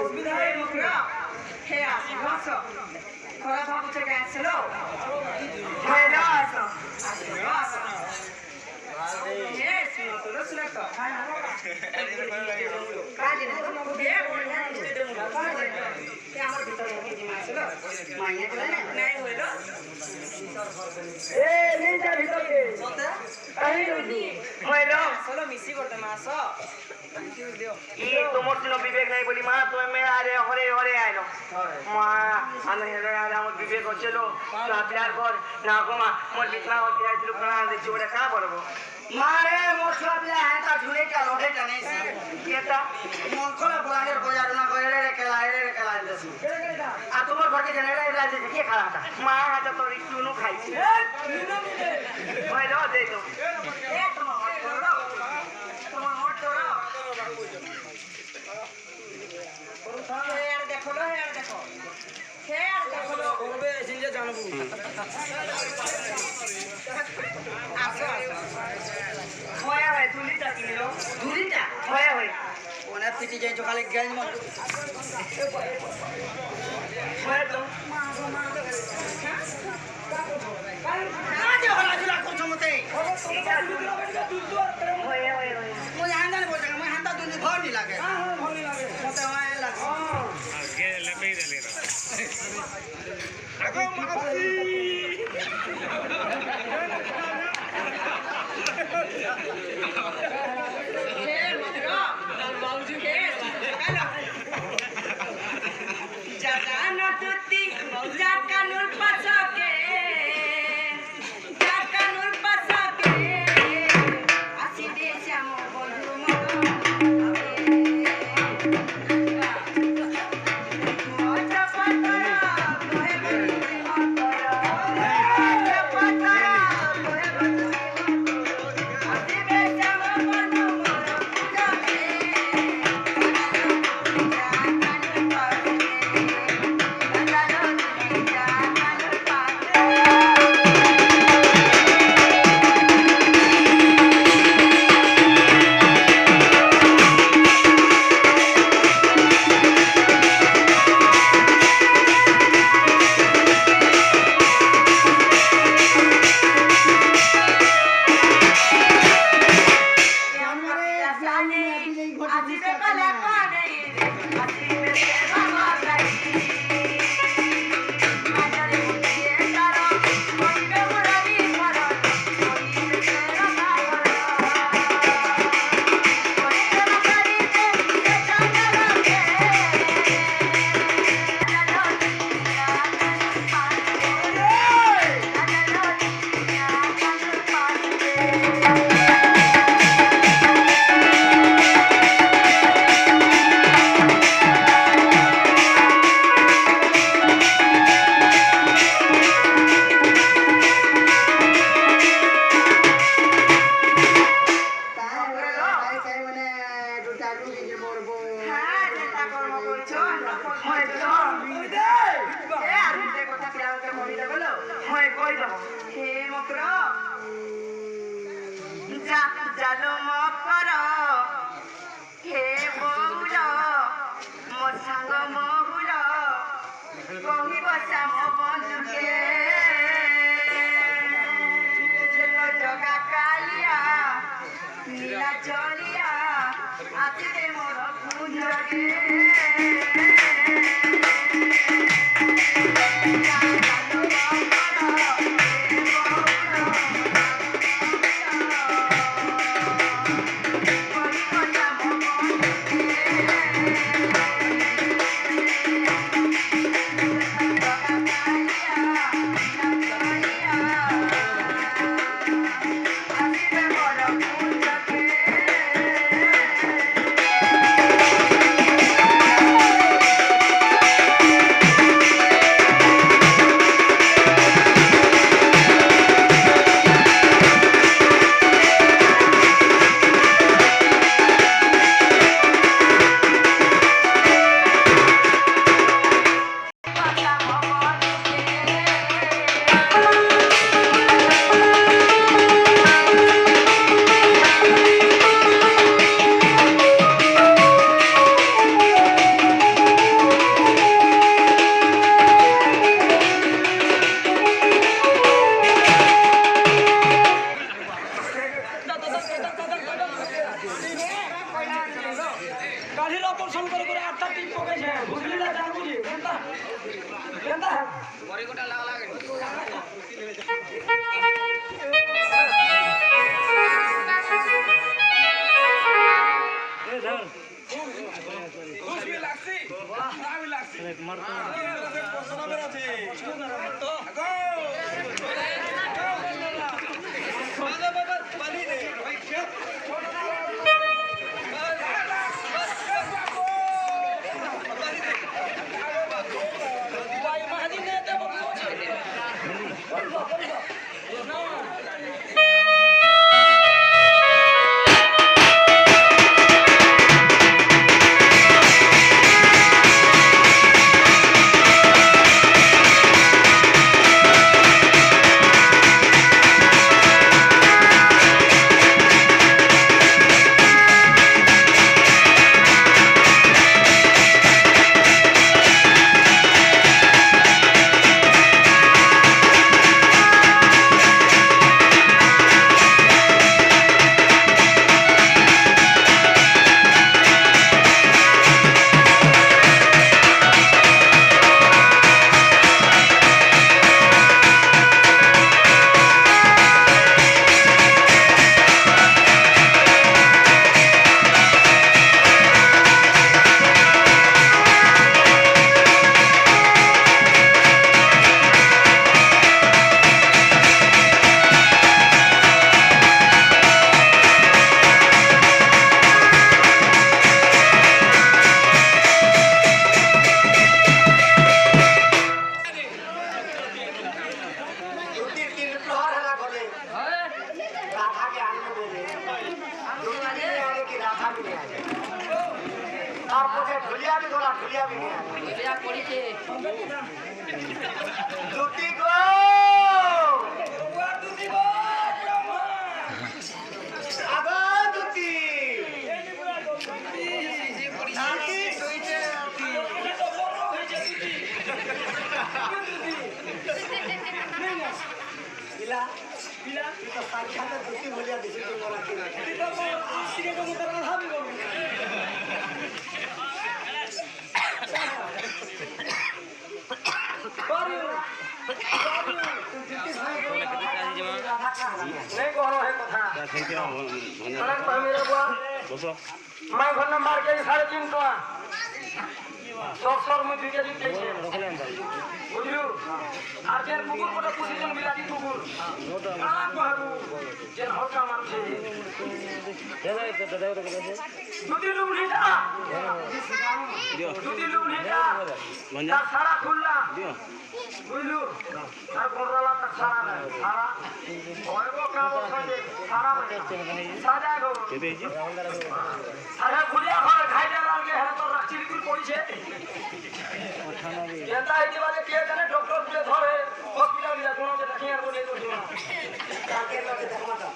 Hey, also, খরা ভাবু থেকে আসছিল হ্যালো আসো আসো এ শুনো তো শুনো তো কাজে না এ বড়িয়া নিতে দেবো কে আমার ভিতরে কি আসছিল মাইনে করে না নাই হইলো এ নিচে ভিতরে সতে কাহি রুজি হইলো চলো মিছি করতে মাছ তোমার কোনো বিবেক নাই বলি মা তুমি আরে হরে হরে আইলো মা আমি হেরে আমার বিবেক হচ্ছিল না প্যার কর না গো মা মোর বিছনা হতে আইছিল প্রাণ দিছি ওটা কা বলবো মারে মোর ছোট পিলা হাতা ঝুলে কা লোডে টানেছি কেটা মন খোলা বলানের বাজার না করে রে কেলা দেছি আর তোমার ঘরকে জেনারে রাজে কে খারাটা মা হাতা তোর একটুনো খাইছি হইলো দে তো এ তোমার হেয়ার দেখো করবে এসে জানবো আসো হয়া হয় দুলিটা কিলো দুলিটা হয়া হয় ওনা পিটি যাই তো খালি গাল মত হয়া তো কাজে হলা জুলা করছ মতে হয়া মই হান্দানে বলছ মই হান্দা দুনি ভর নি লাগে ভর নি লাগে মতে হয় লাগে আগে লেপেই দে লেরা আগো মাসি জানো মকর হে বৌল মো সাঙ্গ মহুল কহিব শ্যাম বন্ধুকে জগা কালিয়া নীলা চলিয়া আসিবে মোর কুঞ্জকে बड़ी गोटा लागे नहीं कहो है कथा मैं घर नंबर के 3.5 टका 100 में दिए दिते छे बुझियो আর যে কুকুর কোটা পজিশন বিলাতি কুকুর না कहबू যে হলকা মান छे দুটি লুম লিটা দুটি লুম লিটা তার সারা খুললা বুঝলু আর কোনরালা তার সারা না সারা ওইগো কাম আছে সারা সাজা গো কেবেজি সারা খুলিয়া ঘরে খাইতে লাগে হ্যাঁ তো চিরকুল পড়িছে যেটা এই বাজে কে জানে ডক্টর বলে ধরে হসপিটাল গিয়া কোন যেটা কি আর বলে দিও কাকে লাগে দেখমাটা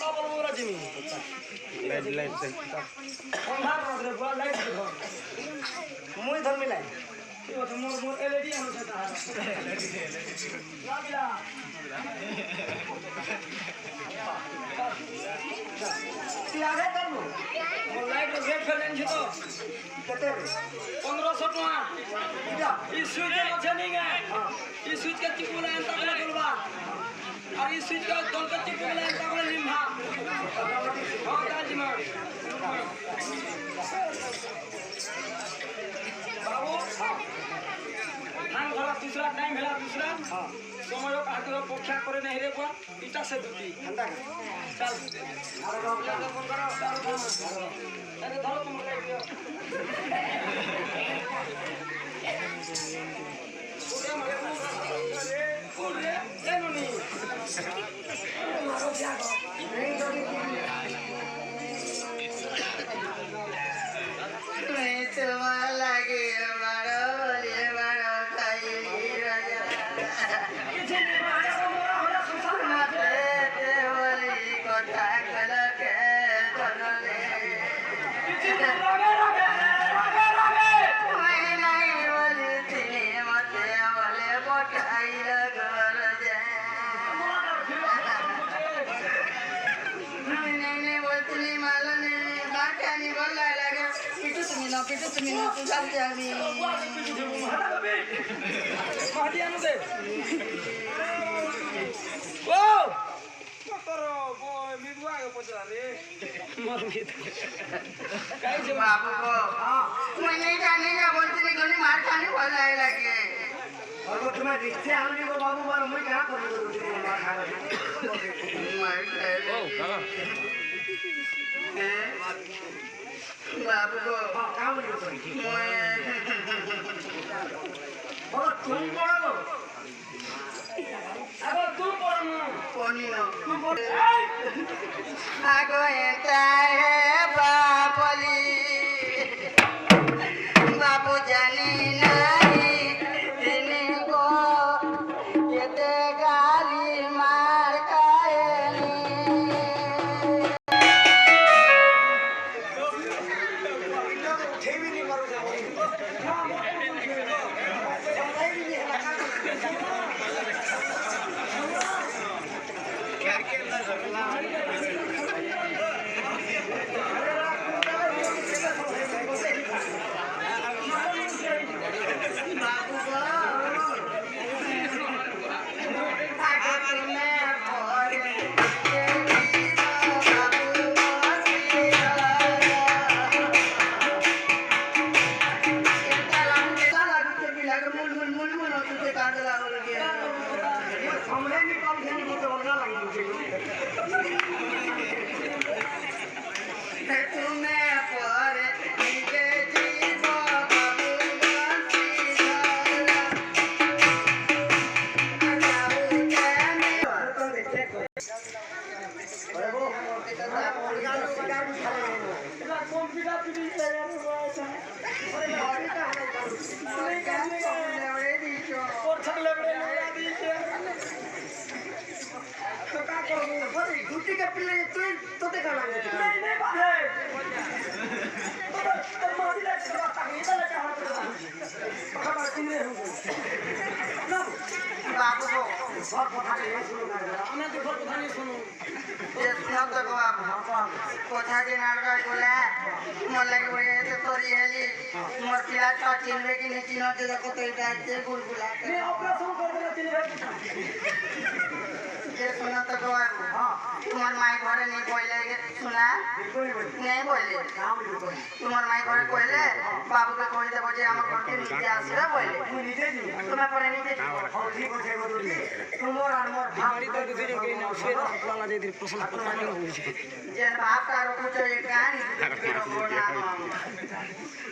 না বলবো রাজিমি লাইট কোনবার রে বল লাইট ধর মুই ধরমি লাইট কি হচ্ছে মোর এলইডি আমার সাথে লাগিলা কি আগে করবো মোর লাইট গেট ফেলেন ছিল কত 1500 টাকা এই সুইচ আছে নি গে এই সুইচ কে টিপুলা এন্তা করে করবা আর এই সুইচ কে দল কে টিপুলা এন্তা করে নিমা হ্যাঁ কাজিমা बाबू धान घरा दूसरा टाइम भेला दूसरा समय काटो परीक्षा करे नहीं रे बुआ इटा से दुती ठंडा चल अरे फोन करो अरे धरो तुम लाइट दियो पूरे एनुनी मारो क्या नहीं जोड़ी नहीं तो लगे मारो ये मारो खाई राजा किसी ने मारा मोरा होला सुसार माते ते वाली कथा कल के बनले किसी ने लगे न पिटु तुमी न तू जाऊ जाबी माटी आनु दे ओ तोर मिदुआ के पचरा रे मर गई काई से बाबू को मैं नहीं जाने का बोलती नहीं गनी मार खाने वाला है लगे और वो तुम्हारे रिश्ते आने को बाबू मारो मैं क्या करूं मार खा रहा मार ओ बाबू को काम नहीं करी मैं और तुम पढ़ो अब तू पढ़ो कोनी न तू पढ़ आगो एता है बापली बाबू जानी नहीं इनको ये गाली मार खाएनी ठेवी नहीं मारो कोठा के नाटक बोला मन लगे बोले तो सॉरी हेली मोर पिला तो चिन्हबे कि नहीं चिन्ह दे को तो इटा से बुलबुला मैं ऑपरेशन कर देना चिन्ह ये सुना तो गवा हां तुम्हार माई घरे नहीं बोले सुना नहीं बोले तुम्हार माई घरे कहले बाबू के कहि देबो जे हमर घर के नीचे आसीरा बोले तुम्हें परे नीचे ठीक है तुमोर और मोर भाड़ी तो दे जो के ना से वाला दे दे पसंद पता नहीं हो जे बाप का रो कुछ एक कहानी बोलना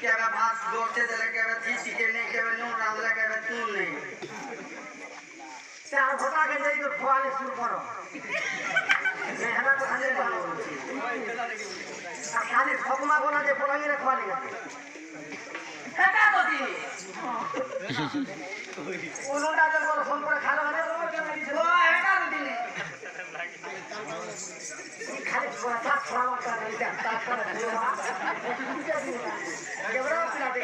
क्या बात दोस्ते दे के तीसी के नहीं के नो राम लगे तू नहीं चार घोटा के जाई तो खोआले शुरू करो मेहनत तो खाली बालो खाली ठोकमा बोला जे पलंगी रे खोआले हेटा तो दी उनोटा जब बोल फोन पर खाना बने ओ हेटा तो दी खाली थोड़ा सा थोड़ा मत कर दे ताक कर दे केवरा पिला दे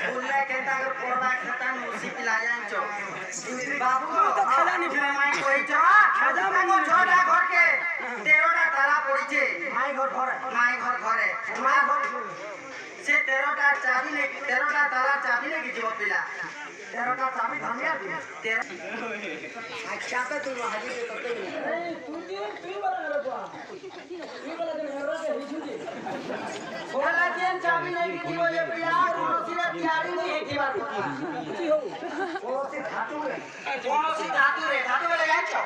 बोले के तागर कोरबा खतन उसी पिला जान चो बाबू तो खाला नहीं फिर माई कोई जो खाजा को छोड़ा घर के 13টা তালা পড়িছে माई घर ঘরে মাই ঘর से 13টা চাবি নে 13টা তালা চাবি নে কি জীব পিলা 13টা চাবি ধনিয়া দি 13 अच्छा तो तू हाजी के करते नहीं ए तू वाला रे बा तू वाला के हेरा के हिजुजी बोला जेन चाबी ने की जीव ये पिला कोनोसी रे तैयारी नहीं है की बात की हो कोनोसी धातु रे धातु वाले जानो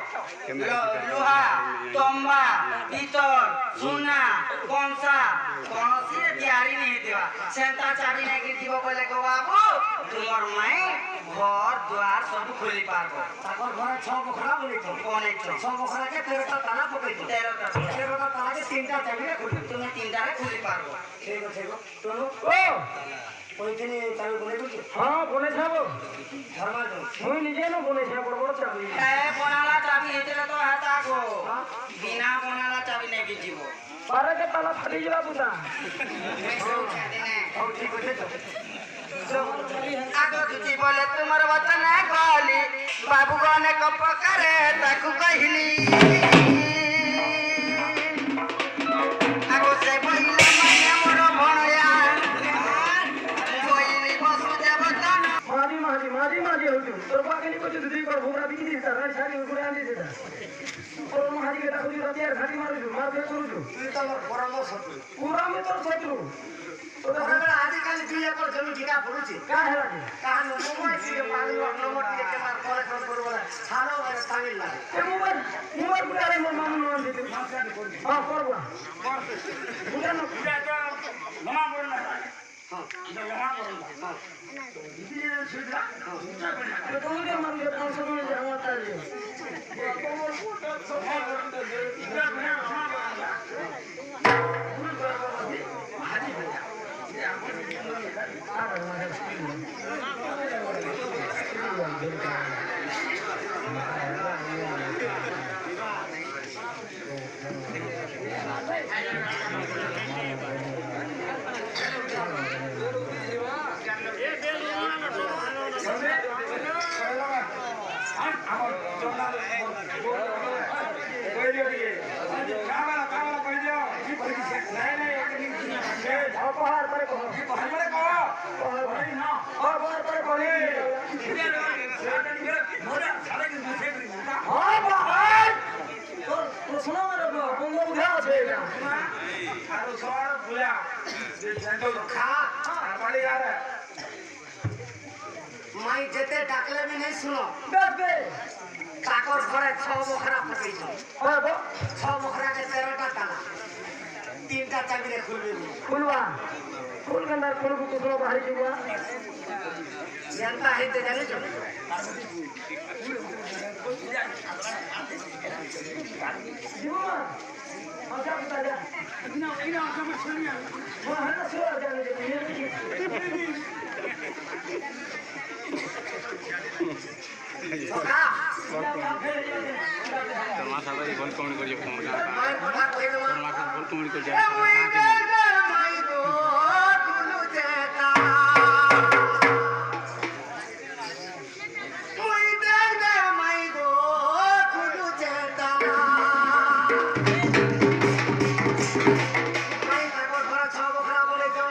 लोहा तंबा पीतल सोना कंसा कोनोसी रे तैयारी नहीं देवा सेंता चाबी ने की जीव बोले को बाबू तुमर माई घर द्वार सब खोली पारबो ताकर घर 6 बखरा बोले तो कोने 6 बखरा के 13টা ताला पकई तो 13টা ताला के 3টা चाबी रे खोली তুমি 3টা রে खोली पारबो ठीक है तो ओ कोई दिने चाबी बोले तो हां बोले छाबो धर्मा दो मुई निजे न बोले छा बड़ बड़ चाबी ए बनाला चाबी हेतले तो हाता को बिना बनाला चाबी नहीं की जीवो बारे के ताला फटी जला बुता और ठीक है तो आगो तुझी बोले तुमर वचन है गाली बाबू गने कप करे ताकू कहली তোর বাকে নি করছিস তুই কর ভোমরা বিকি দিস তার শাড়ি করে আনি দিস তোর মহাজি কে ডাকুছি রাতে আর ঘাটি মারুছু মার ফের করুছু তুই তো আমার পরামর্শ তুই পুরা আমি তোর শত্রু তোর আজকাল দুই একর জমি ঠিকা পড়ুছে কা হেলা কি কার নম্বর দিয়ে পাঁচ নম্বর দিয়ে কেমার করে ফোন করবো না ছাড়ো আর তামিল লাগে এ মোবাইল মোবাইল বুটারে মোর মামু নাম দিতে হ্যাঁ করব বুটানো জমা করুন না তোমাকে মারু অংশ করে আমার তালে মাই যেতে ডাকলে আমি নেই শুনো কাকর ঘরে 6 বখরা পকেছ 6 বখরাকে 13টা তালা 3টা চাবিরে খুলবে খুলবা ফুল গন্ডার খুলবু কুসলো বাহারি যুবা জানতা হইতে জানিছ জীবন আচ্ছা বুঝা যা না ইনা সব শুনিয়া মহান সুরা জানে যে সকা তোমার সাথে ফোন কমেন্ট করিও তোমরা মায়ের কথা কই দেবা তোমার সাথে ফোন কমেন্ট করিও মাই গো কুলু চেতা ওই দে মাই গো কুলু চেতা মাই কাকর ঘরে 6 বখরা বলে যাও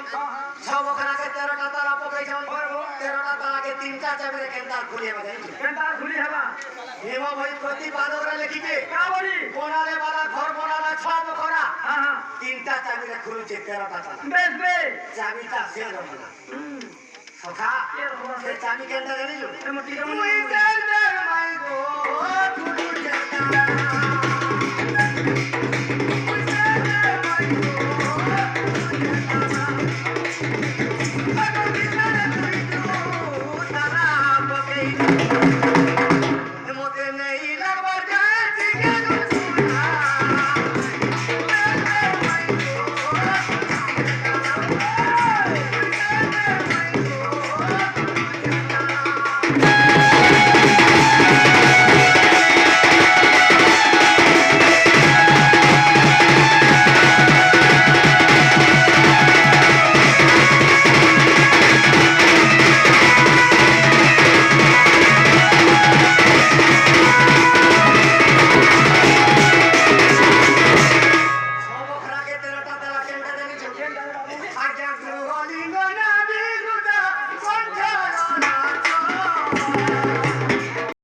6 বখরাকে 13টা তালা পকাই যাও 13টা তালাকে 3টা চাবিরে কেন্দার খুলিয়ে বাজাই কেনটা খুলি হেলা হেমা ভাই প্রতিপাদকরা লিখিবে কা বলি কোনালে বালা ঘর বনালা 6 বখরা হ্যাঁ হ্যাঁ 3টা চাবিরে খুলছে 13টা তালা বেশ বেশ চাবিটা সে রকম সখা সে চাবি কেনটা জানিস এমন টিকা তুই দে মাই গো তুই